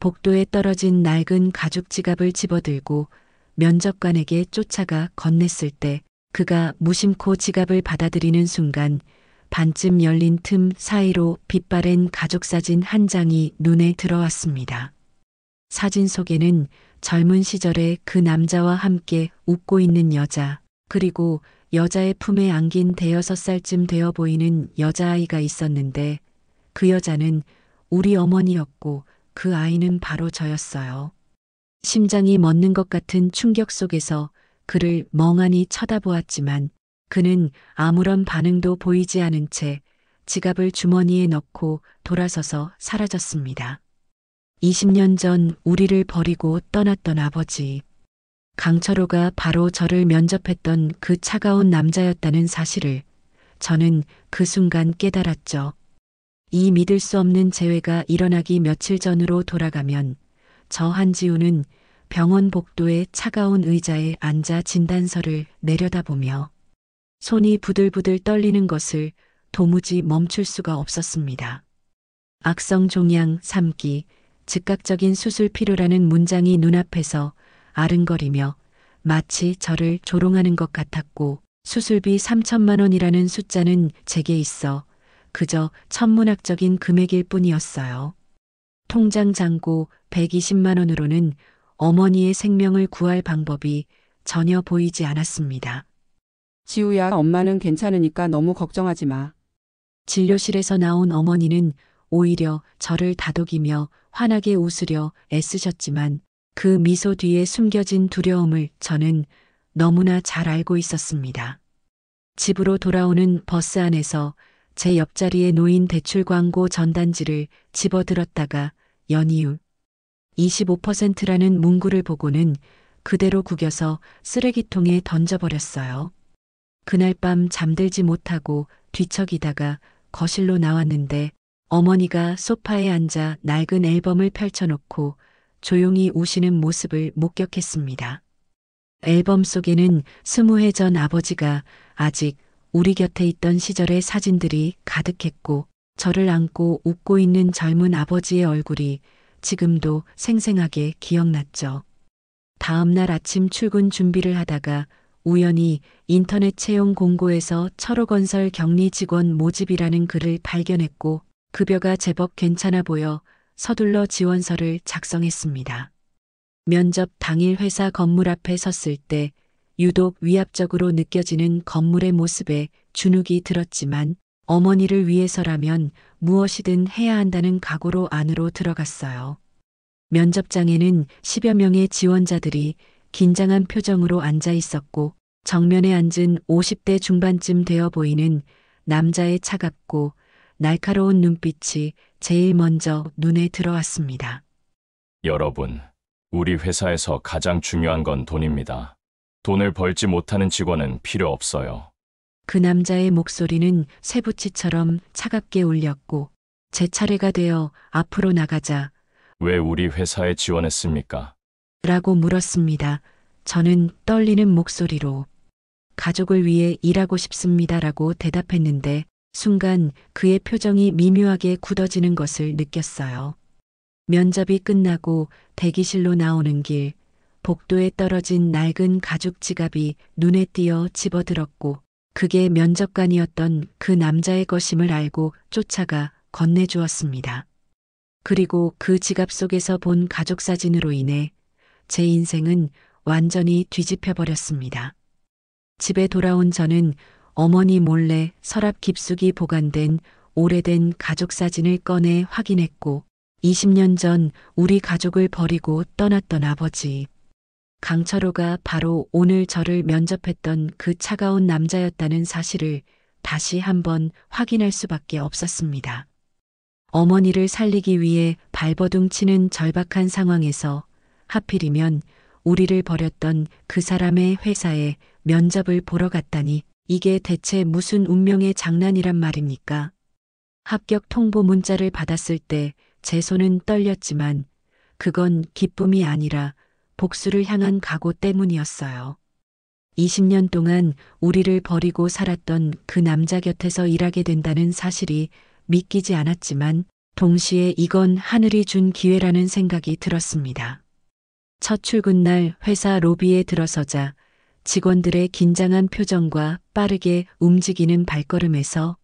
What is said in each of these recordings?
복도에 떨어진 낡은 가죽 지갑을 집어들고 면접관에게 쫓아가 건넸을 때 그가 무심코 지갑을 받아들이는 순간 반쯤 열린 틈 사이로 빛바랜 가족사진 한 장이 눈에 들어왔습니다. 사진 속에는 젊은 시절의 그 남자와 함께 웃고 있는 여자, 그리고 여자의 품에 안긴 5살쯤 되어 보이는 여자아이가 있었는데 그 여자는 우리 어머니였고 그 아이는 바로 저였어요. 심장이 멎는 것 같은 충격 속에서 그를 멍하니 쳐다보았지만 그는 아무런 반응도 보이지 않은 채 지갑을 주머니에 넣고 돌아서서 사라졌습니다. 20년 전 우리를 버리고 떠났던 아버지. 강철호가 바로 저를 면접했던 그 차가운 남자였다는 사실을 저는 그 순간 깨달았죠. 이 믿을 수 없는 재회가 일어나기 며칠 전으로 돌아가면 저 한지우는 병원 복도의 차가운 의자에 앉아 진단서를 내려다보며 손이 부들부들 떨리는 것을 도무지 멈출 수가 없었습니다. 악성 종양 3기, 즉각적인 수술 필요라는 문장이 눈앞에서 아른거리며 마치 저를 조롱하는 것 같았고 수술비 3천만 원이라는 숫자는 제게 있어 그저 천문학적인 금액일 뿐이었어요. 통장 잔고 120만 원으로는 어머니의 생명을 구할 방법이 전혀 보이지 않았습니다. 지우야, 엄마는 괜찮으니까 너무 걱정하지 마. 진료실에서 나온 어머니는 오히려 저를 다독이며 환하게 웃으려 애쓰셨지만 그 미소 뒤에 숨겨진 두려움을 저는 너무나 잘 알고 있었습니다. 집으로 돌아오는 버스 안에서 제 옆자리에 놓인 대출 광고 전단지를 집어들었다가 연이율 25%라는 문구를 보고는 그대로 구겨서 쓰레기통에 던져버렸어요. 그날 밤 잠들지 못하고 뒤척이다가 거실로 나왔는데 어머니가 소파에 앉아 낡은 앨범을 펼쳐놓고 조용히 우시는 모습을 목격했습니다. 앨범 속에는 20해 전 아버지가 아직 우리 곁에 있던 시절의 사진들이 가득했고 저를 안고 웃고 있는 젊은 아버지의 얼굴이 지금도 생생하게 기억났죠. 다음 날 아침 출근 준비를 하다가 우연히 인터넷 채용 공고에서 철호건설 격리 직원 모집이라는 글을 발견했고 급여가 제법 괜찮아 보여 서둘러 지원서를 작성했습니다. 면접 당일 회사 건물 앞에 섰을 때 유독 위압적으로 느껴지는 건물의 모습에 주눅이 들었지만 어머니를 위해서라면 무엇이든 해야 한다는 각오로 안으로 들어갔어요. 면접장에는 10여 명의 지원자들이 긴장한 표정으로 앉아 있었고 정면에 앉은 50대 중반쯤 되어 보이는 남자의 차갑고 날카로운 눈빛이 제일 먼저 눈에 들어왔습니다. 여러분, 우리 회사에서 가장 중요한 건 돈입니다. 돈을 벌지 못하는 직원은 필요 없어요. 그 남자의 목소리는 쇠붙이처럼 차갑게 울렸고 제 차례가 되어 앞으로 나가자 왜 우리 회사에 지원했습니까? 라고 물었습니다. 저는 떨리는 목소리로 가족을 위해 일하고 싶습니다라고 대답했는데 순간 그의 표정이 미묘하게 굳어지는 것을 느꼈어요. 면접이 끝나고 대기실로 나오는 길, 복도에 떨어진 낡은 가죽 지갑이 눈에 띄어 집어들었고 그게 면접관이었던 그 남자의 것임을 알고 쫓아가 건네주었습니다. 그리고 그 지갑 속에서 본 가족 사진으로 인해 제 인생은 완전히 뒤집혀 버렸습니다. 집에 돌아온 저는 어머니 몰래 서랍 깊숙이 보관된 오래된 가족 사진을 꺼내 확인했고 20년 전 우리 가족을 버리고 떠났던 아버지. 강철호가 바로 오늘 저를 면접했던 그 차가운 남자였다는 사실을 다시 한번 확인할 수밖에 없었습니다. 어머니를 살리기 위해 발버둥 치는 절박한 상황에서 하필이면 우리를 버렸던 그 사람의 회사에 면접을 보러 갔다니 이게 대체 무슨 운명의 장난이란 말입니까? 합격 통보 문자를 받았을 때 제 손은 떨렸지만 그건 기쁨이 아니라 복수를 향한 각오 때문이었어요. 20년 동안 우리를 버리고 살았던 그 남자 곁에서 일하게 된다는 사실이 믿기지 않았지만 동시에 이건 하늘이 준 기회라는 생각이 들었습니다. 첫 출근 날 회사 로비에 들어서자 직원들의 긴장한 표정과 빠르게 움직이는 발걸음에서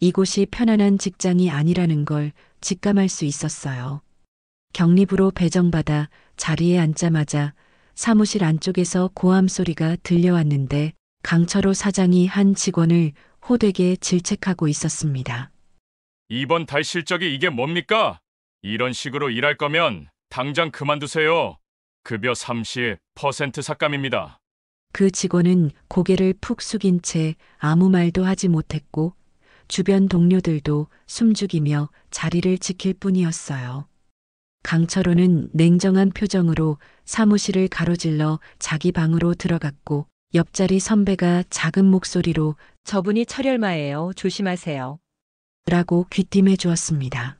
이곳이 편안한 직장이 아니라는 걸 직감할 수 있었어요. 경립으로 배정받아 자리에 앉자마자 사무실 안쪽에서 고함 소리가 들려왔는데 강철호 사장이 한 직원을 호되게 질책하고 있었습니다. 이번 달 실적이 이게 뭡니까? 이런 식으로 일할 거면 당장 그만두세요. 급여 30% 삭감입니다. 그 직원은 고개를 푹 숙인 채 아무 말도 하지 못했고 주변 동료들도 숨죽이며 자리를 지킬 뿐이었어요. 강철호는 냉정한 표정으로 사무실을 가로질러 자기 방으로 들어갔고 옆자리 선배가 작은 목소리로 저분이 철혈마예요. 조심하세요. 라고 귀띔해 주었습니다.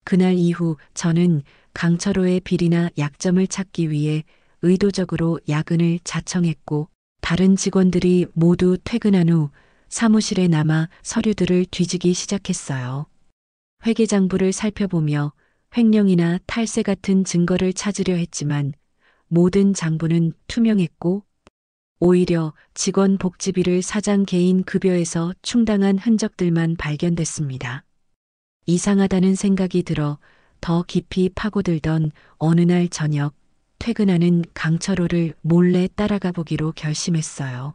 그날 이후 저는 강철호의 비리나 약점을 찾기 위해 의도적으로 야근을 자청했고 다른 직원들이 모두 퇴근한 후 사무실에 남아 서류들을 뒤지기 시작했어요. 회계장부를 살펴보며 횡령이나 탈세 같은 증거를 찾으려 했지만 모든 장부는 투명했고 오히려 직원 복지비를 사장 개인 급여에서 충당한 흔적들만 발견됐습니다. 이상하다는 생각이 들어 더 깊이 파고들던 어느 날 저녁 퇴근하는 강철호를 몰래 따라가 보기로 결심했어요.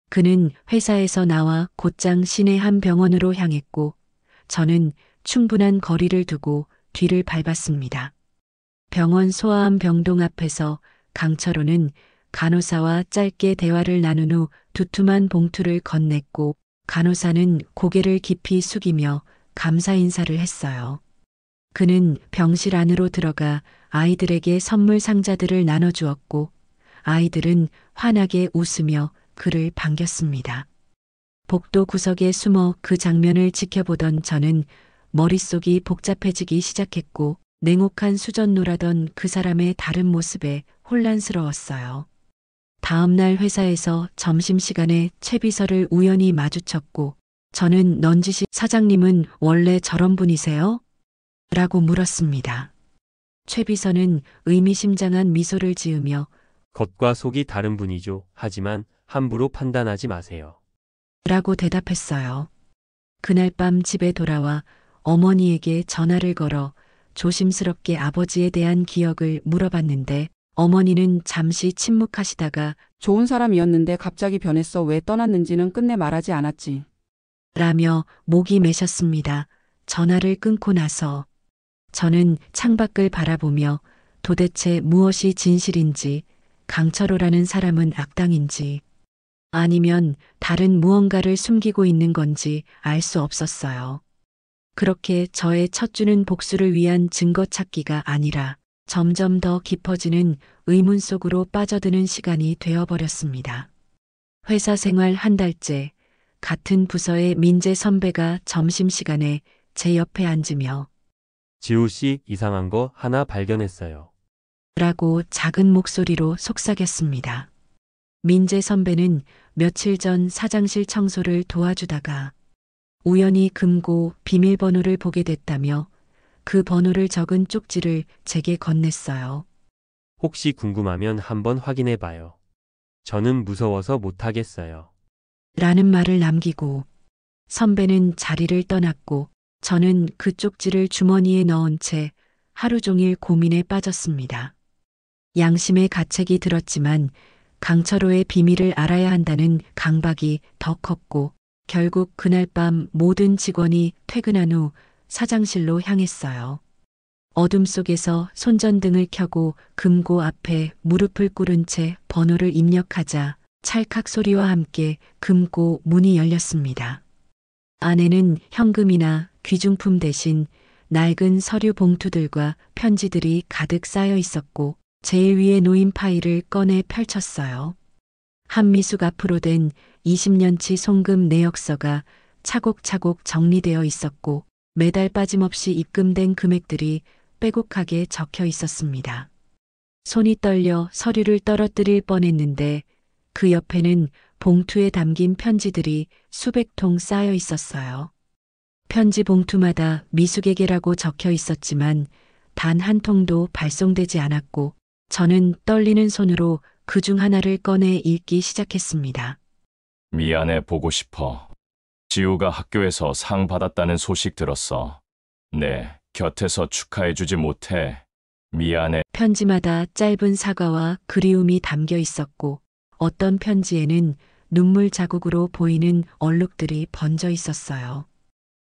그는 회사에서 나와 곧장 시내 한 병원으로 향했고 저는 충분한 거리를 두고 뒤를 밟았습니다. 병원 소아암 병동 앞에서 강철호는 간호사와 짧게 대화를 나눈 후 두툼한 봉투를 건넸고 간호사는 고개를 깊이 숙이며 감사 인사를 했어요. 그는 병실 안으로 들어가 아이들에게 선물 상자들을 나눠주었고 아이들은 환하게 웃으며 그를 반겼습니다. 복도 구석에 숨어 그 장면을 지켜보던 저는 머릿속이 복잡해지기 시작했고 냉혹한 수전노라던 그 사람의 다른 모습에 혼란스러웠어요. 다음 날 회사에서 점심시간에 최 비서를 우연히 마주쳤고 저는 넌지시 사장님은 원래 저런 분이세요? 라고 물었습니다. 최 비서는 의미심장한 미소를 지으며 겉과 속이 다른 분이죠. 하지만 함부로 판단하지 마세요. 라고 대답했어요. 그날 밤 집에 돌아와 어머니에게 전화를 걸어 조심스럽게 아버지에 대한 기억을 물어봤는데 어머니는 잠시 침묵하시다가 좋은 사람이었는데 갑자기 변했어. 왜 떠났는지는 끝내 말하지 않았지. 라며 목이 메셨습니다. 전화를 끊고 나서 저는 창밖을 바라보며 도대체 무엇이 진실인지 강철호라는 사람은 악당인지 아니면 다른 무언가를 숨기고 있는 건지 알 수 없었어요. 그렇게 저의 첫 주는 복수를 위한 증거 찾기가 아니라 점점 더 깊어지는 의문 속으로 빠져드는 시간이 되어버렸습니다. 회사 생활 한 달째 같은 부서의 민재 선배가 점심시간에 제 옆에 앉으며 지우 씨 이상한 거 하나 발견했어요. 라고 작은 목소리로 속삭였습니다. 민재 선배는 며칠 전 사장실 청소를 도와주다가 우연히 금고 비밀번호를 보게 됐다며 그 번호를 적은 쪽지를 제게 건넸어요. 혹시 궁금하면 한번 확인해 봐요. 저는 무서워서 못하겠어요. 라는 말을 남기고 선배는 자리를 떠났고 저는 그 쪽지를 주머니에 넣은 채 하루 종일 고민에 빠졌습니다. 양심의 가책이 들었지만 강철호의 비밀을 알아야 한다는 강박이 더 컸고 결국 그날 밤 모든 직원이 퇴근한 후 사장실로 향했어요. 어둠 속에서 손전등을 켜고 금고 앞에 무릎을 꿇은 채 번호를 입력하자 찰칵 소리와 함께 금고 문이 열렸습니다. 안에는 현금이나 귀중품 대신 낡은 서류 봉투들과 편지들이 가득 쌓여 있었고 제일 위에 놓인 파일을 꺼내 펼쳤어요. 한미숙 앞으로 된 20년치 송금 내역서가 차곡차곡 정리되어 있었고 매달 빠짐없이 입금된 금액들이 빼곡하게 적혀 있었습니다. 손이 떨려 서류를 떨어뜨릴 뻔했는데 그 옆에는 봉투에 담긴 편지들이 수백 통 쌓여 있었어요. 편지 봉투마다 미숙에게라고 적혀 있었지만 단 한 통도 발송되지 않았고 저는 떨리는 손으로 그중 하나를 꺼내 읽기 시작했습니다. 미안해, 보고 싶어. 지우가 학교에서 상 받았다는 소식 들었어. 네, 곁에서 축하해주지 못해. 미안해. 편지마다 짧은 사과와 그리움이 담겨 있었고 어떤 편지에는 눈물 자국으로 보이는 얼룩들이 번져 있었어요.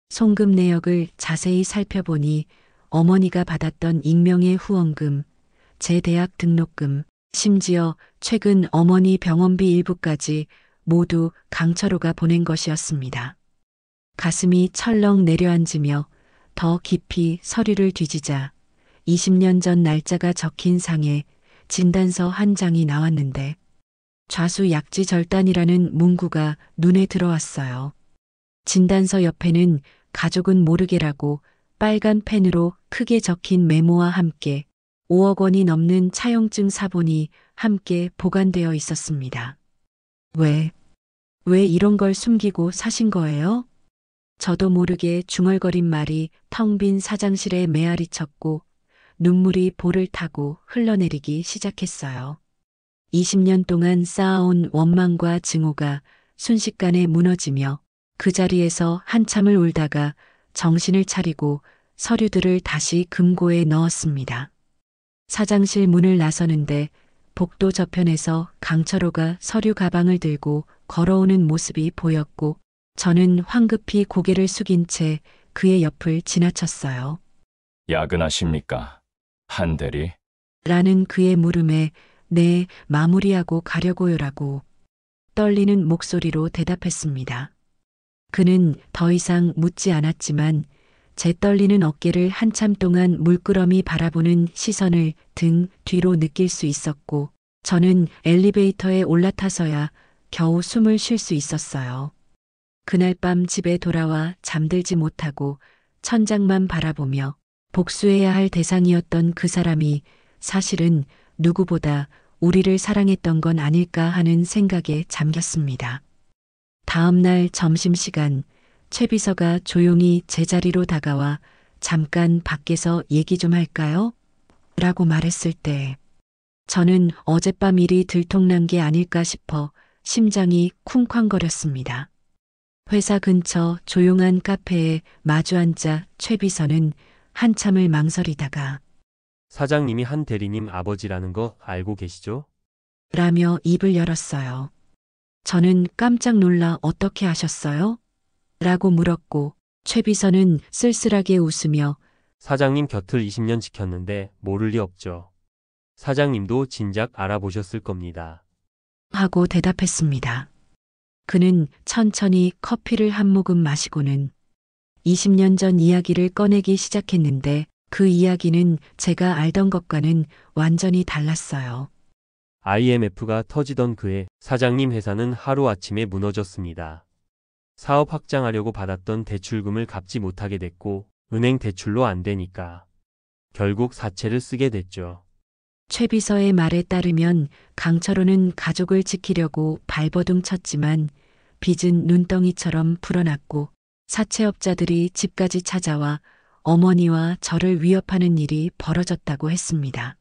송금 내역을 자세히 살펴보니 어머니가 받았던 익명의 후원금, 제 대학 등록금, 심지어 최근 어머니 병원비 일부까지 모두 강철호가 보낸 것이었습니다. 가슴이 철렁 내려앉으며 더 깊이 서류를 뒤지자 20년 전 날짜가 적힌 상에 진단서 한 장이 나왔는데 좌수 약지 절단이라는 문구가 눈에 들어왔어요. 진단서 옆에는 가족은 모르게라고 빨간 펜으로 크게 적힌 메모와 함께 5억 원이 넘는 차용증 사본이 함께 보관되어 있었습니다. 왜 이런 걸 숨기고 사신 거예요? 저도 모르게 중얼거린 말이 텅 빈 사장실에 메아리 쳤고 눈물이 볼을 타고 흘러내리기 시작했어요. 20년 동안 쌓아온 원망과 증오가 순식간에 무너지며 그 자리에서 한참을 울다가 정신을 차리고 서류들을 다시 금고에 넣었습니다. 사장실 문을 나서는데 복도 저편에서 강철호가 서류 가방을 들고 걸어오는 모습이 보였고 저는 황급히 고개를 숙인 채 그의 옆을 지나쳤어요. 야근하십니까? 한 대리? 라는 그의 물음에 네, 마무리하고 가려고요라고 떨리는 목소리로 대답했습니다. 그는 더 이상 묻지 않았지만 제 떨리는 어깨를 한참 동안 물끄러미 바라보는 시선을 등 뒤로 느낄 수 있었고 저는 엘리베이터에 올라타서야 겨우 숨을 쉴 수 있었어요. 그날 밤 집에 돌아와 잠들지 못하고 천장만 바라보며 복수해야 할 대상이었던 그 사람이 사실은 누구보다 우리를 사랑했던 건 아닐까 하는 생각에 잠겼습니다. 다음 날 점심시간 최 비서가 조용히 제 자리로 다가와 잠깐 밖에서 얘기 좀 할까요? 라고 말했을 때 저는 어젯밤 일이 들통난 게 아닐까 싶어 심장이 쿵쾅거렸습니다. 회사 근처 조용한 카페에 마주 앉아 최 비서는 한참을 망설이다가 사장님이 한 대리님 아버지라는 거 알고 계시죠? 라며 입을 열었어요. 저는 깜짝 놀라 어떻게 아셨어요? 라고 물었고 최 비서는 쓸쓸하게 웃으며 사장님 곁을 20년 지켰는데 모를 리 없죠. 사장님도 진작 알아보셨을 겁니다. 하고 대답했습니다. 그는 천천히 커피를 한 모금 마시고는 20년 전 이야기를 꺼내기 시작했는데 그 이야기는 제가 알던 것과는 완전히 달랐어요. IMF가 터지던 그해 사장님 회사는 하루아침에 무너졌습니다. 사업 확장하려고 받았던 대출금을 갚지 못하게 됐고 은행 대출로 안 되니까 결국 사채를 쓰게 됐죠. 최 비서의 말에 따르면 강철호는 가족을 지키려고 발버둥 쳤지만 빚은 눈덩이처럼 불어났고 사채업자들이 집까지 찾아와 어머니와 저를 위협하는 일이 벌어졌다고 했습니다.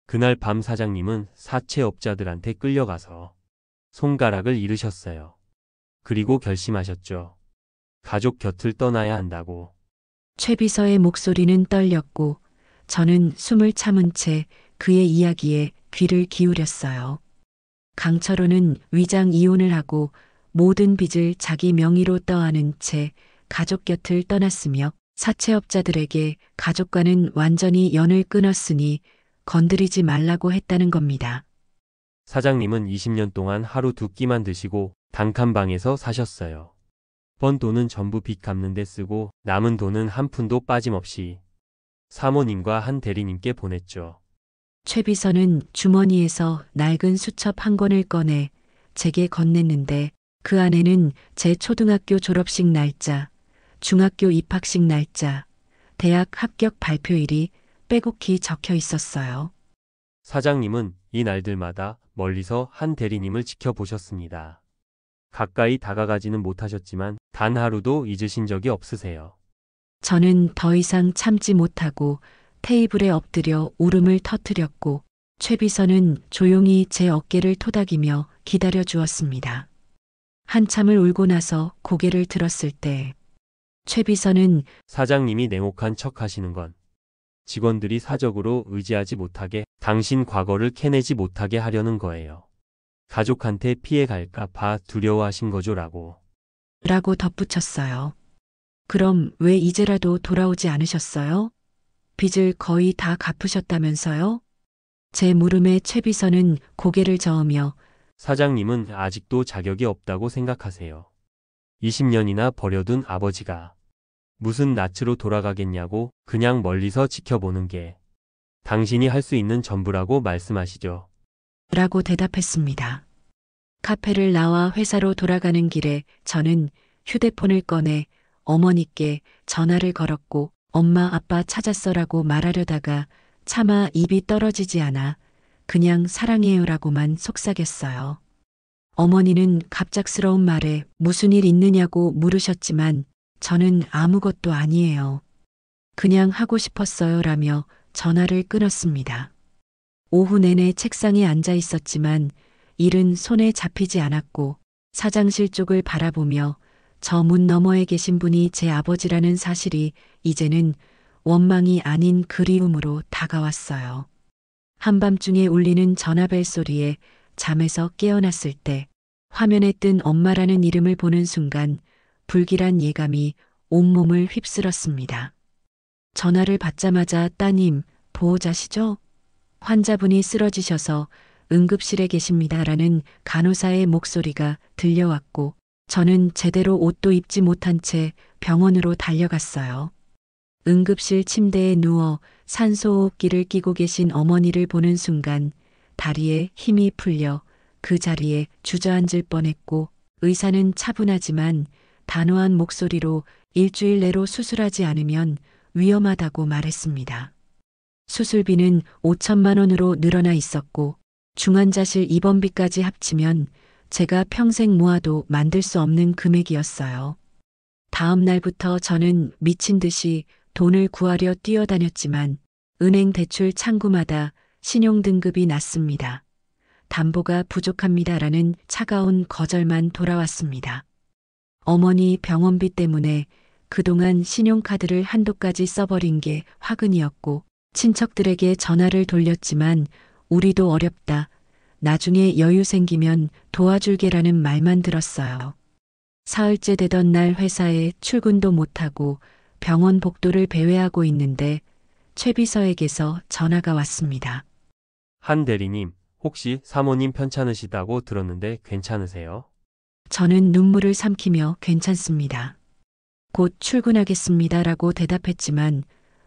그날 밤 사장님은 사채업자들한테 끌려가서 손가락을 잃으셨어요. 그리고 결심하셨죠. 가족 곁을 떠나야 한다고. 최 비서의 목소리는 떨렸고 저는 숨을 참은 채 그의 이야기에 귀를 기울였어요. 강철호는 위장 이혼을 하고 모든 빚을 자기 명의로 떠안은 채 가족 곁을 떠났으며 사채업자들에게 가족과는 완전히 연을 끊었으니 건드리지 말라고 했다는 겁니다. 사장님은 20년 동안 하루 두 끼만 드시고 단칸방에서 사셨어요. 번 돈은 전부 빚 갚는 데 쓰고 남은 돈은 한 푼도 빠짐없이 사모님과 한 대리님께 보냈죠. 최 비서는 주머니에서 낡은 수첩 한 권을 꺼내 제게 건넸는데 그 안에는 제 초등학교 졸업식 날짜, 중학교 입학식 날짜, 대학 합격 발표일이 빼곡히 적혀 있었어요. 사장님은 이 날들마다 멀리서 한 대리님을 지켜보셨습니다. 가까이 다가가지는 못하셨지만 단 하루도 잊으신 적이 없으세요. 저는 더 이상 참지 못하고 테이블에 엎드려 울음을 터뜨렸고 최비서는 조용히 제 어깨를 토닥이며 기다려 주었습니다. 한참을 울고 나서 고개를 들었을 때 최비서는 사장님이 냉혹한 척 하시는 건 직원들이 사적으로 의지하지 못하게 당신 과거를 캐내지 못하게 하려는 거예요. 가족한테 피해 갈까 봐 두려워하신 거죠라고. 라고 덧붙였어요. 그럼 왜 이제라도 돌아오지 않으셨어요? 빚을 거의 다 갚으셨다면서요? 제 물음에 최비서는 고개를 저으며 사장님은 아직도 자격이 없다고 생각하세요. 20년이나 버려둔 아버지가 무슨 낯으로 돌아가겠냐고 그냥 멀리서 지켜보는 게 당신이 할 수 있는 전부라고 말씀하시죠. 라고 대답했습니다. 카페를 나와 회사로 돌아가는 길에 저는 휴대폰을 꺼내 어머니께 전화를 걸었고 엄마 아빠 찾았어라고 말하려다가 차마 입이 떨어지지 않아 그냥 사랑해요라고만 속삭였어요. 어머니는 갑작스러운 말에 무슨 일 있느냐고 물으셨지만 저는 아무것도 아니에요. 그냥 하고 싶었어요라며 전화를 끊었습니다. 오후 내내 책상에 앉아 있었지만 일은 손에 잡히지 않았고 사장실 쪽을 바라보며 저 문 너머에 계신 분이 제 아버지라는 사실이 이제는 원망이 아닌 그리움으로 다가왔어요. 한밤중에 울리는 전화벨 소리에 잠에서 깨어났을 때 화면에 뜬 엄마라는 이름을 보는 순간 불길한 예감이 온몸을 휩쓸었습니다. 전화를 받자마자 따님, 보호자시죠? 환자분이 쓰러지셔서 응급실에 계십니다라는 간호사의 목소리가 들려왔고 저는 제대로 옷도 입지 못한 채 병원으로 달려갔어요. 응급실 침대에 누워 산소호흡기를 끼고 계신 어머니를 보는 순간 다리에 힘이 풀려 그 자리에 주저앉을 뻔했고 의사는 차분하지만 단호한 목소리로 일주일 내로 수술하지 않으면 위험하다고 말했습니다. 수술비는 5천만 원으로 늘어나 있었고 중환자실 입원비까지 합치면 제가 평생 모아도 만들 수 없는 금액이었어요. 다음 날부터 저는 미친 듯이 돈을 구하려 뛰어다녔지만 은행 대출 창구마다 신용등급이 낮습니다. 담보가 부족합니다라는 차가운 거절만 돌아왔습니다. 어머니 병원비 때문에 그동안 신용카드를 한도까지 써버린 게 화근이었고 친척들에게 전화를 돌렸지만 우리도 어렵다. 나중에 여유 생기면 도와줄게라는 말만 들었어요. 사흘째 되던 날 회사에 출근도 못하고 병원 복도를 배회하고 있는데 최 비서에게서 전화가 왔습니다. 한 대리님, 혹시 사모님 편찮으시다고 들었는데 괜찮으세요? 저는 눈물을 삼키며 괜찮습니다. 곧 출근하겠습니다라고 대답했지만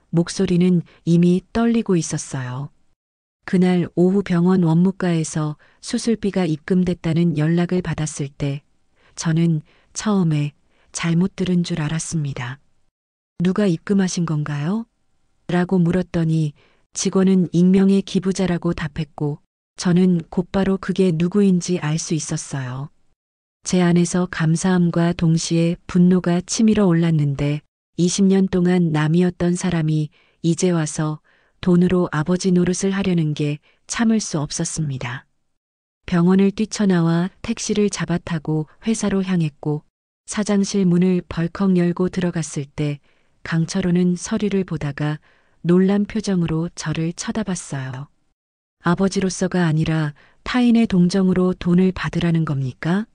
목소리는 이미 떨리고 있었어요. 그날 오후 병원 원무과에서 수술비가 입금됐다는 연락을 받았을 때 저는 처음에 잘못 들은 줄 알았습니다. 누가 입금하신 건가요? 라고 물었더니 직원은 익명의 기부자라고 답했고 저는 곧바로 그게 누구인지 알 수 있었어요. 제 안에서 감사함과 동시에 분노가 치밀어 올랐는데 20년 동안 남이었던 사람이 이제 와서 돈으로 아버지 노릇을 하려는 게 참을 수 없었습니다. 병원을 뛰쳐나와 택시를 잡아타고 회사로 향했고 사장실 문을 벌컥 열고 들어갔을 때 강철호는 서류를 보다가 놀란 표정으로 저를 쳐다봤어요. 아버지로서가 아니라 타인의 동정으로 돈을 받으라는 겁니까?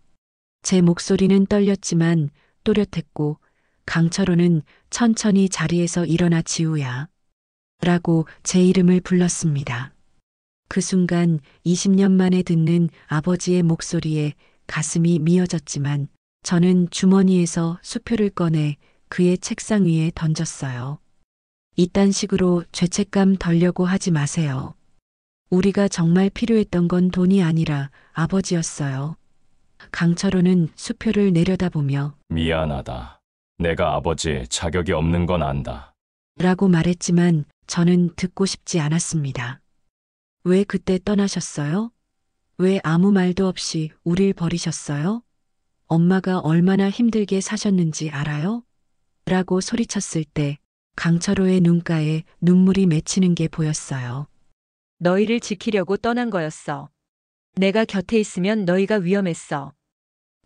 제 목소리는 떨렸지만 또렷했고 강철호는 천천히 자리에서 일어나 지우야 라고 제 이름을 불렀습니다. 그 순간 20년 만에 듣는 아버지의 목소리에 가슴이 미어졌지만 저는 주머니에서 수표를 꺼내 그의 책상 위에 던졌어요. 이딴 식으로 죄책감 덜려고 하지 마세요. 우리가 정말 필요했던 건 돈이 아니라 아버지였어요. 강철호는 수표를 내려다보며 미안하다. 내가 아버지 자격이 없는 건 안다. 라고 말했지만 저는 듣고 싶지 않았습니다. 왜 그때 떠나셨어요? 왜 아무 말도 없이 우릴 버리셨어요? 엄마가 얼마나 힘들게 사셨는지 알아요? 라고 소리쳤을 때 강철호의 눈가에 눈물이 맺히는 게 보였어요. 너희를 지키려고 떠난 거였어. 내가 곁에 있으면 너희가 위험했어.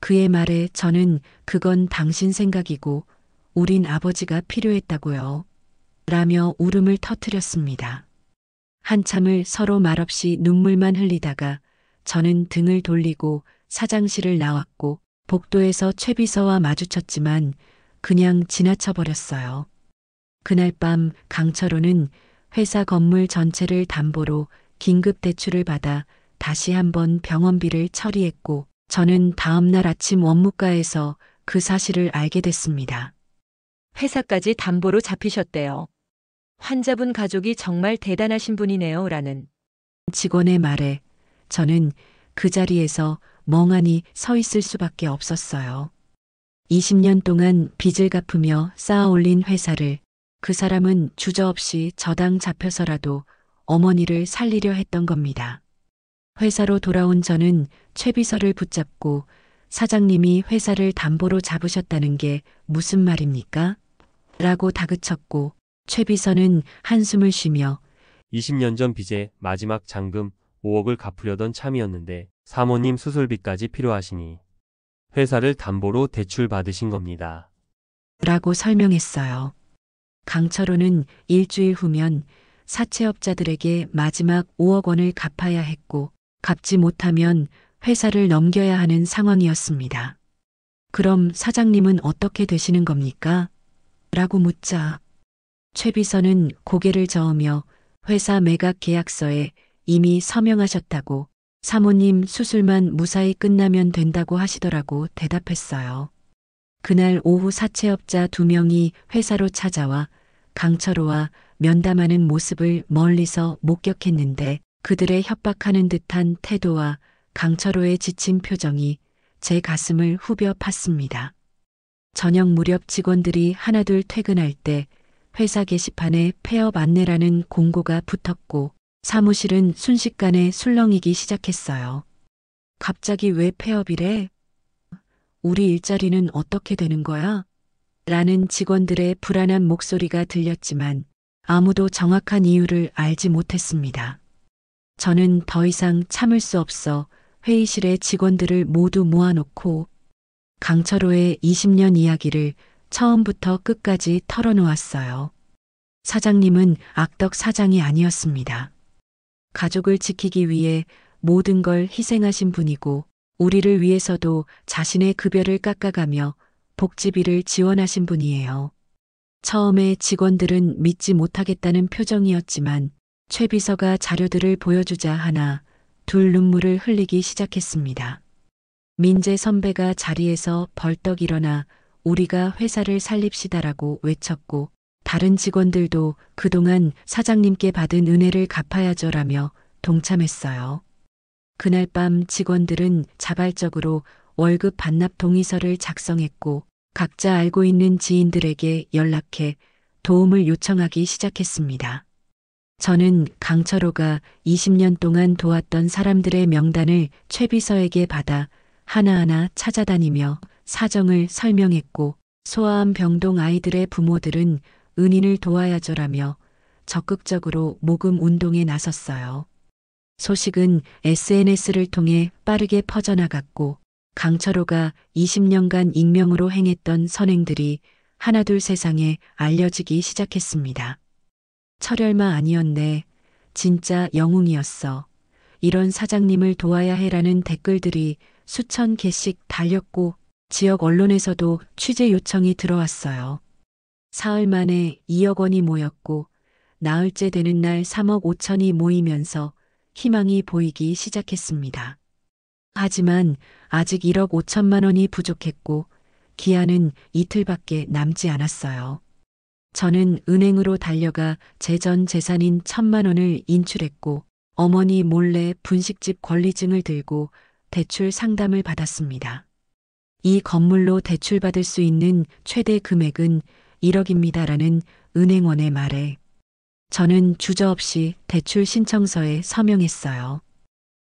그의 말에 저는 그건 당신 생각이고 우린 아버지가 필요했다고요. 라며 울음을 터뜨렸습니다. 한참을 서로 말없이 눈물만 흘리다가 저는 등을 돌리고 사장실을 나왔고 복도에서 최 비서와 마주쳤지만 그냥 지나쳐 버렸어요. 그날 밤 강철호는 회사 건물 전체를 담보로 긴급 대출을 받아 다시 한번 병원비를 처리했고 저는 다음 날 아침 원무과에서 그 사실을 알게 됐습니다. 회사까지 담보로 잡히셨대요. 환자분 가족이 정말 대단하신 분이네요. 라는. 직원의 말에 저는 그 자리에서 멍하니 서 있을 수밖에 없었어요. 20년 동안 빚을 갚으며 쌓아 올린 회사를 그 사람은 주저없이 저당 잡혀서라도 어머니를 살리려 했던 겁니다. 회사로 돌아온 저는 최 비서를 붙잡고 사장님이 회사를 담보로 잡으셨다는 게 무슨 말입니까? 라고 다그쳤고 최 비서는 한숨을 쉬며 20년 전 빚의 마지막 잔금 5억을 갚으려던 참이었는데 사모님 수술비까지 필요하시니 회사를 담보로 대출 받으신 겁니다. 라고 설명했어요. 강철호는 일주일 후면 사채업자들에게 마지막 5억 원을 갚아야 했고 갚지 못하면 회사를 넘겨야 하는 상황이었습니다. 그럼 사장님은 어떻게 되시는 겁니까? 라고 묻자 최 비서는 고개를 저으며 회사 매각 계약서에 이미 서명하셨다고 사모님 수술만 무사히 끝나면 된다고 하시더라고 대답했어요. 그날 오후 사채업자 2명이 회사로 찾아와 강철호와 면담하는 모습을 멀리서 목격했는데 그들의 협박하는 듯한 태도와 강철호의 지친 표정이 제 가슴을 후벼 팠습니다. 저녁 무렵 직원들이 하나둘 퇴근할 때 회사 게시판에 폐업 안내라는 공고가 붙었고 사무실은 순식간에 술렁이기 시작했어요. 갑자기 왜 폐업이래? 우리 일자리는 어떻게 되는 거야? 라는 직원들의 불안한 목소리가 들렸지만 아무도 정확한 이유를 알지 못했습니다. 저는 더 이상 참을 수 없어 회의실에 직원들을 모두 모아놓고 강철호의 20년 이야기를 처음부터 끝까지 털어놓았어요. 사장님은 악덕 사장이 아니었습니다. 가족을 지키기 위해 모든 걸 희생하신 분이고 우리를 위해서도 자신의 급여를 깎아가며 복지비를 지원하신 분이에요. 처음에 직원들은 믿지 못하겠다는 표정이었지만 최 비서가 자료들을 보여주자 하나 둘 눈물을 흘리기 시작했습니다. 민재 선배가 자리에서 벌떡 일어나 우리가 회사를 살립시다라고 외쳤고 다른 직원들도 그동안 사장님께 받은 은혜를 갚아야죠라며 동참했어요. 그날 밤 직원들은 자발적으로 월급 반납 동의서를 작성했고 각자 알고 있는 지인들에게 연락해 도움을 요청하기 시작했습니다. 저는 강철호가 20년 동안 도왔던 사람들의 명단을 최 비서에게 받아 하나하나 찾아다니며 사정을 설명했고 소아암 병동 아이들의 부모들은 은인을 도와야죠라며 적극적으로 모금 운동에 나섰어요. 소식은 SNS를 통해 빠르게 퍼져나갔고 강철호가 20년간 익명으로 행했던 선행들이 하나둘 세상에 알려지기 시작했습니다. 철혈마 아니었네. 진짜 영웅이었어. 이런 사장님을 도와야 해라는 댓글들이 수천 개씩 달렸고 지역 언론에서도 취재 요청이 들어왔어요. 사흘 만에 2억 원이 모였고 나흘째 되는 날 3억 5천이 모이면서 희망이 보이기 시작했습니다. 하지만 아직 1억 5천만 원이 부족했고 기한은 이틀밖에 남지 않았어요. 저는 은행으로 달려가 제 전 재산인 1,000만 원을 인출했고 어머니 몰래 분식집 권리증을 들고 대출 상담을 받았습니다. 이 건물로 대출받을 수 있는 최대 금액은 1억입니다라는 은행원의 말에 저는 주저없이 대출 신청서에 서명했어요.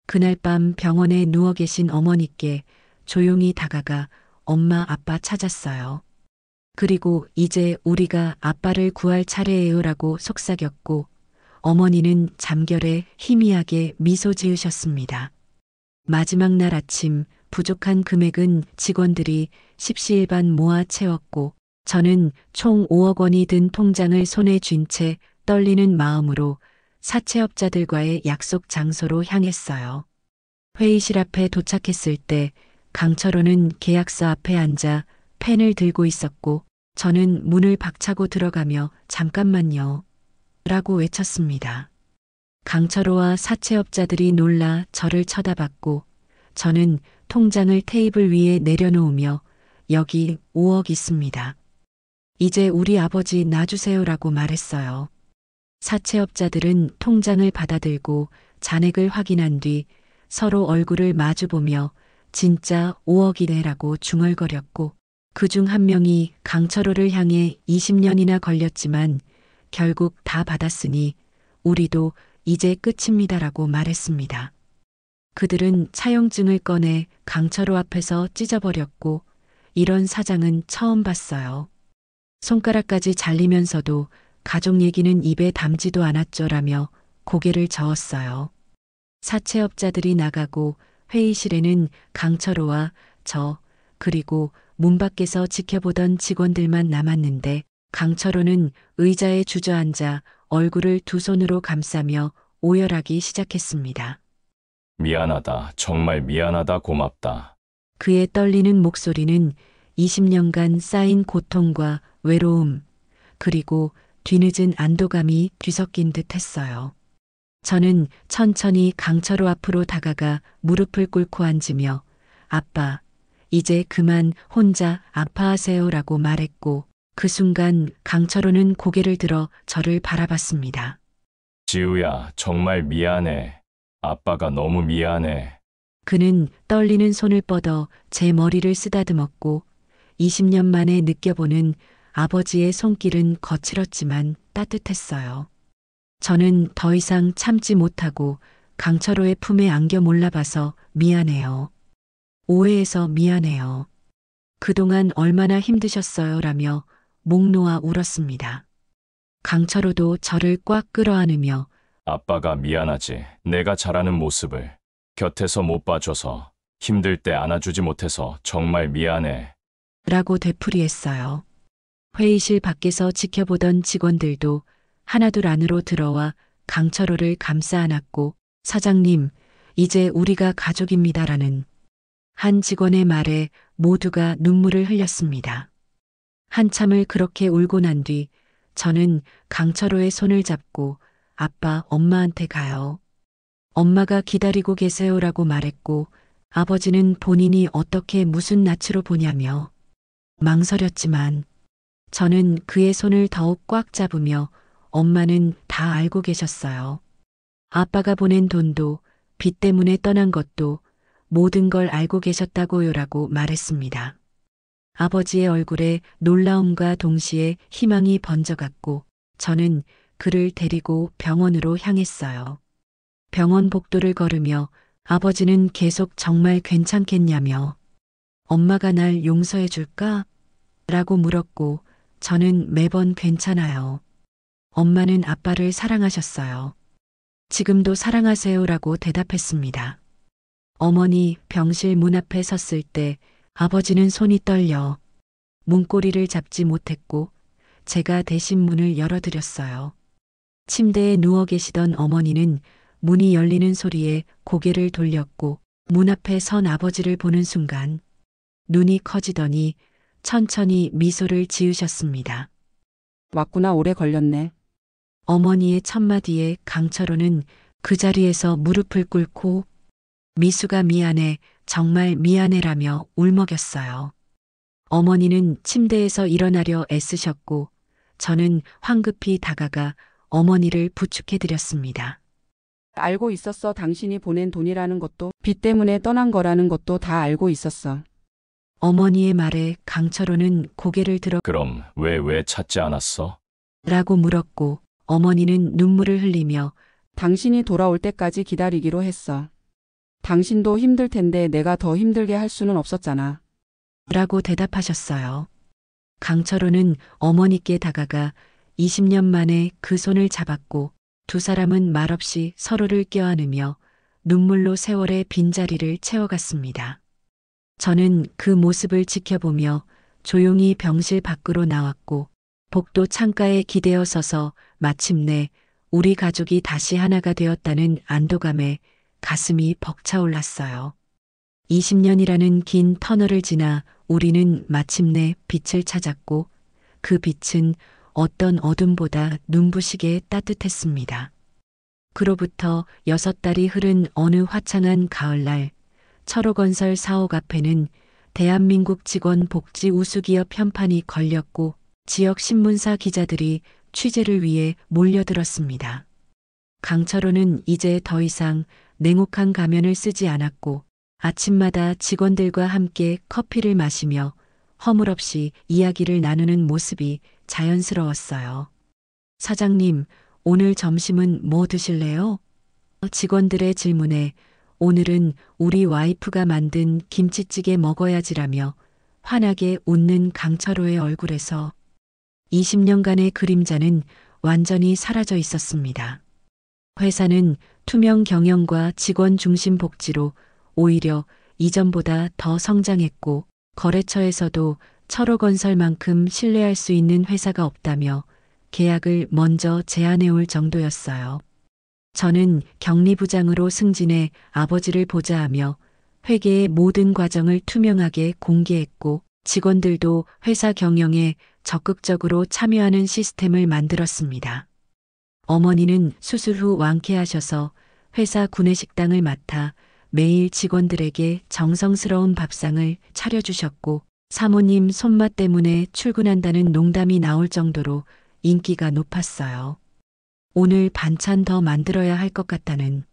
그날 밤 병원에 누워 계신 어머니께 조용히 다가가 엄마 아빠 찾았어요. 그리고 이제 우리가 아빠를 구할 차례예요라고 속삭였고 어머니는 잠결에 희미하게 미소 지으셨습니다. 마지막 날 아침 부족한 금액은 직원들이 십시일반 모아 채웠고 저는 총 5억 원이 든 통장을 손에 쥔 채 떨리는 마음으로 사채업자들과의 약속 장소로 향했어요. 회의실 앞에 도착했을 때 강철호는 계약서 앞에 앉아 펜을 들고 있었고 저는 문을 박차고 들어가며 잠깐만요. 라고 외쳤습니다. 강철호와 사채업자들이 놀라 저를 쳐다봤고 저는 통장을 테이블 위에 내려놓으며 여기 5억 있습니다. 이제 우리 아버지 놔주세요라고 말했어요. 사채업자들은 통장을 받아들고 잔액을 확인한 뒤 서로 얼굴을 마주보며 진짜 5억이네라고 중얼거렸고 그중 한 명이 강철호를 향해 20년이나 걸렸지만 결국 다 받았으니 우리도 이제 끝입니다라고 말했습니다. 그들은 차용증을 꺼내 강철호 앞에서 찢어버렸고 이런 사장은 처음 봤어요. 손가락까지 잘리면서도 가족 얘기는 입에 담지도 않았죠라며 고개를 저었어요. 사채업자들이 나가고 회의실에는 강철호와 저 그리고 문 밖에서 지켜보던 직원들만 남았는데 강철호는 의자에 주저앉아 얼굴을 두 손으로 감싸며 오열하기 시작했습니다. 미안하다. 정말 미안하다. 고맙다. 그의 떨리는 목소리는 20년간 쌓인 고통과 외로움, 그리고 뒤늦은 안도감이 뒤섞인 듯 했어요. 저는 천천히 강철호 앞으로 다가가 무릎을 꿇고 앉으며 아빠, 이제 그만 혼자 아파하세요라고 말했고 그 순간 강철호는 고개를 들어 저를 바라봤습니다. 지우야, 정말 미안해. 아빠가 너무 미안해. 그는 떨리는 손을 뻗어 제 머리를 쓰다듬었고 20년 만에 느껴보는 아버지의 손길은 거칠었지만 따뜻했어요. 저는 더 이상 참지 못하고 강철호의 품에 안겨 몰라봐서 미안해요. 오해해서 미안해요. 그동안 얼마나 힘드셨어요 라며 목 놓아 울었습니다. 강철호도 저를 꽉 끌어안으며 아빠가 미안하지. 내가 잘하는 모습을 곁에서 못 봐줘서 힘들 때 안아주지 못해서 정말 미안해. 라고 되풀이했어요. 회의실 밖에서 지켜보던 직원들도 하나둘 안으로 들어와 강철호를 감싸 안았고 사장님, 이제 우리가 가족입니다라는 한 직원의 말에 모두가 눈물을 흘렸습니다. 한참을 그렇게 울고 난 뒤 저는 강철호의 손을 잡고 아빠, 엄마한테 가요. 엄마가 기다리고 계세요라고 말했고 아버지는 본인이 어떻게 무슨 낯으로 보냐며 망설였지만 저는 그의 손을 더욱 꽉 잡으며 엄마는 다 알고 계셨어요. 아빠가 보낸 돈도 빚 때문에 떠난 것도 모든 걸 알고 계셨다고요라고 말했습니다. 아버지의 얼굴에 놀라움과 동시에 희망이 번져갔고 저는 그를 데리고 병원으로 향했어요. 병원 복도를 걸으며 아버지는 계속 정말 괜찮겠냐며 엄마가 날 용서해 줄까? 라고 물었고 저는 매번 괜찮아요. 엄마는 아빠를 사랑하셨어요. 지금도 사랑하세요라고 대답했습니다. 어머니 병실 문 앞에 섰을 때 아버지는 손이 떨려 문고리를 잡지 못했고 제가 대신 문을 열어드렸어요. 침대에 누워 계시던 어머니는 문이 열리는 소리에 고개를 돌렸고 문 앞에 선 아버지를 보는 순간 눈이 커지더니 천천히 미소를 지으셨습니다. 왔구나. 오래 걸렸네. 어머니의 첫마디에 강철호는 그 자리에서 무릎을 꿇고 미수가 미안해, 정말 미안해라며 울먹였어요. 어머니는 침대에서 일어나려 애쓰셨고 저는 황급히 다가가 어머니를 부축해드렸습니다. 알고 있었어. 당신이 보낸 돈이라는 것도 빚 때문에 떠난 거라는 것도 다 알고 있었어. 어머니의 말에 강철호는 고개를 들어 그럼 왜 찾지 않았어? 라고 물었고 어머니는 눈물을 흘리며 당신이 돌아올 때까지 기다리기로 했어. 당신도 힘들 텐데 내가 더 힘들게 할 수는 없었잖아. 라고 대답하셨어요. 강철호는 어머니께 다가가 20년 만에 그 손을 잡았고 두 사람은 말없이 서로를 껴안으며 눈물로 세월의 빈자리를 채워갔습니다. 저는 그 모습을 지켜보며 조용히 병실 밖으로 나왔고 복도 창가에 기대어 서서 마침내 우리 가족이 다시 하나가 되었다는 안도감에 가슴이 벅차올랐어요. 20년이라는 긴 터널을 지나 우리는 마침내 빛을 찾았고 그 빛은 어떤 어둠보다 눈부시게 따뜻했습니다. 그로부터 6달이 흐른 어느 화창한 가을날 철호건설 사옥 앞에는 대한민국 직원 복지 우수기업 편판이 걸렸고 지역 신문사 기자들이 취재를 위해 몰려들었습니다. 강철호는 이제 더 이상 냉혹한 가면을 쓰지 않았고 아침마다 직원들과 함께 커피를 마시며 허물없이 이야기를 나누는 모습이 자연스러웠어요. 사장님, 오늘 점심은 뭐 드실래요? 직원들의 질문에 오늘은 우리 와이프가 만든 김치찌개 먹어야지라며 환하게 웃는 강철호의 얼굴에서 20년간의 그림자는 완전히 사라져 있었습니다. 회사는 투명 경영과 직원 중심 복지로 오히려 이전보다 더 성장했고 거래처에서도 철호건설만큼 신뢰할 수 있는 회사가 없다며 계약을 먼저 제안해 올 정도였어요. 저는 격리부장으로 승진해 아버지를 보좌하며 회계의 모든 과정을 투명하게 공개했고 직원들도 회사 경영에 적극적으로 참여하는 시스템을 만들었습니다. 어머니는 수술 후 완쾌하셔서 회사 구내식당을 맡아 매일 직원들에게 정성스러운 밥상을 차려주셨고 사모님 손맛 때문에 출근한다는 농담이 나올 정도로 인기가 높았어요. 오늘 반찬 더 만들어야 할 것 같다는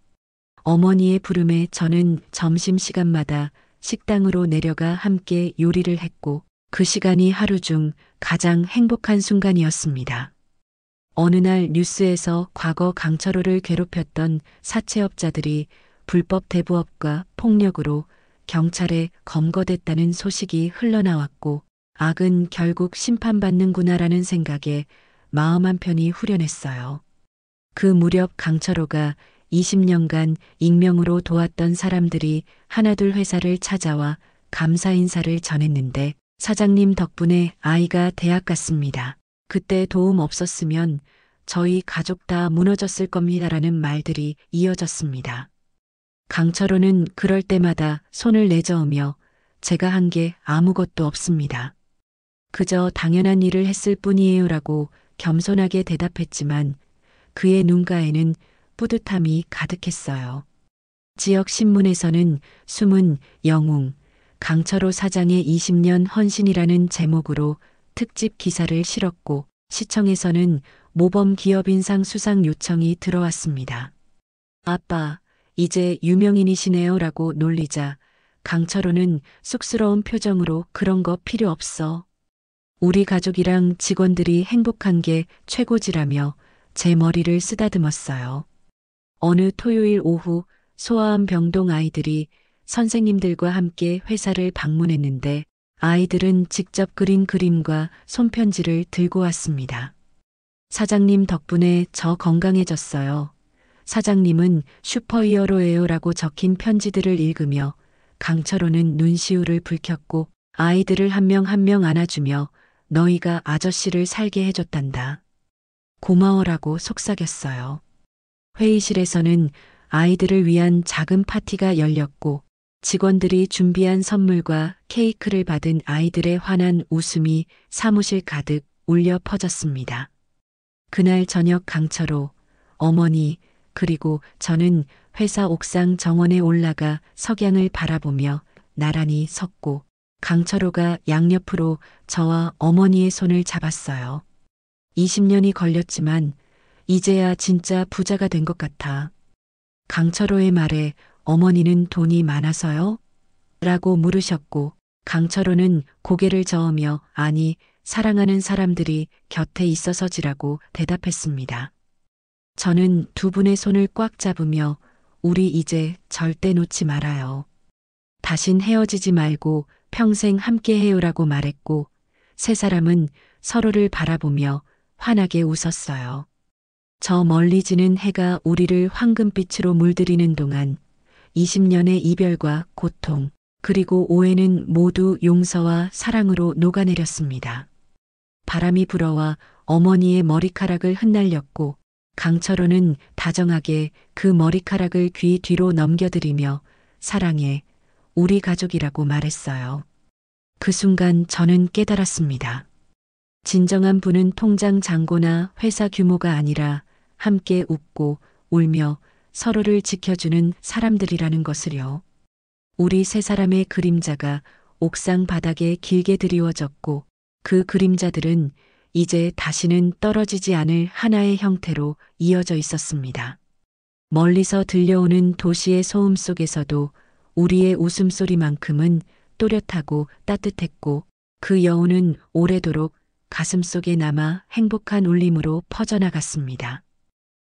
어머니의 부름에 저는 점심시간마다 식당으로 내려가 함께 요리를 했고 그 시간이 하루 중 가장 행복한 순간이었습니다. 어느 날 뉴스에서 과거 강철호를 괴롭혔던 사채업자들이 불법 대부업과 폭력으로 경찰에 검거됐다는 소식이 흘러나왔고 악은 결국 심판받는구나라는 생각에 마음 한편이 후련했어요. 그 무렵 강철호가 20년간 익명으로 도왔던 사람들이 하나둘 회사를 찾아와 감사 인사를 전했는데 사장님 덕분에 아이가 대학 갔습니다. 그때 도움 없었으면 저희 가족 다 무너졌을 겁니다라는 말들이 이어졌습니다. 강철호는 그럴 때마다 손을 내저으며 제가 한 게 아무것도 없습니다. 그저 당연한 일을 했을 뿐이에요라고 겸손하게 대답했지만 그의 눈가에는 뿌듯함이 가득했어요. 지역 신문에서는 숨은 영웅, 강철호 사장의 20년 헌신이라는 제목으로 특집 기사를 실었고 시청에서는 모범 기업인상 수상 요청이 들어왔습니다. 아빠, 이제 유명인이시네요 라고 놀리자 강철호는 쑥스러운 표정으로 그런 거 필요 없어. 우리 가족이랑 직원들이 행복한 게 최고지라며 제 머리를 쓰다듬었어요. 어느 토요일 오후 소아암 병동 아이들이 선생님들과 함께 회사를 방문했는데 아이들은 직접 그린 그림과 손편지를 들고 왔습니다. 사장님 덕분에 저 건강해졌어요. 사장님은 슈퍼히어로예요 라고 적힌 편지들을 읽으며 강철호는 눈시울을 붉혔고 아이들을 한 명 한 명 안아주며 너희가 아저씨를 살게 해줬단다. 고마워라고 속삭였어요. 회의실에서는 아이들을 위한 작은 파티가 열렸고 직원들이 준비한 선물과 케이크를 받은 아이들의 환한 웃음이 사무실 가득 울려 퍼졌습니다. 그날 저녁 강철호, 어머니, 그리고 저는 회사 옥상 정원에 올라가 석양을 바라보며 나란히 섰고 강철호가 양옆으로 저와 어머니의 손을 잡았어요. 20년이 걸렸지만 이제야 진짜 부자가 된 것 같아. 강철호의 말에 어머니는 돈이 많아서요? 라고 물으셨고 강철호는 고개를 저으며 아니 사랑하는 사람들이 곁에 있어서지라고 대답했습니다. 저는 두 분의 손을 꽉 잡으며 우리 이제 절대 놓지 말아요. 다신 헤어지지 말고 평생 함께해요라고 말했고 세 사람은 서로를 바라보며 환하게 웃었어요. 저 멀리 지는 해가 우리를 황금빛으로 물들이는 동안 20년의 이별과 고통, 그리고 오해는 모두 용서와 사랑으로 녹아내렸습니다. 바람이 불어와 어머니의 머리카락을 흩날렸고 강철호는 다정하게 그 머리카락을 귀 뒤로 넘겨드리며 사랑해, 우리 가족이라고 말했어요. 그 순간 저는 깨달았습니다. 진정한 부는 통장 잔고나 회사 규모가 아니라 함께 웃고 울며 서로를 지켜주는 사람들이라는 것을요. 우리 세 사람의 그림자가 옥상 바닥에 길게 드리워졌고 그 그림자들은 이제 다시는 떨어지지 않을 하나의 형태로 이어져 있었습니다. 멀리서 들려오는 도시의 소음 속에서도 우리의 웃음소리만큼은 또렷하고 따뜻했고 그 여운은 오래도록 가슴속에 남아 행복한 울림으로 퍼져나갔습니다.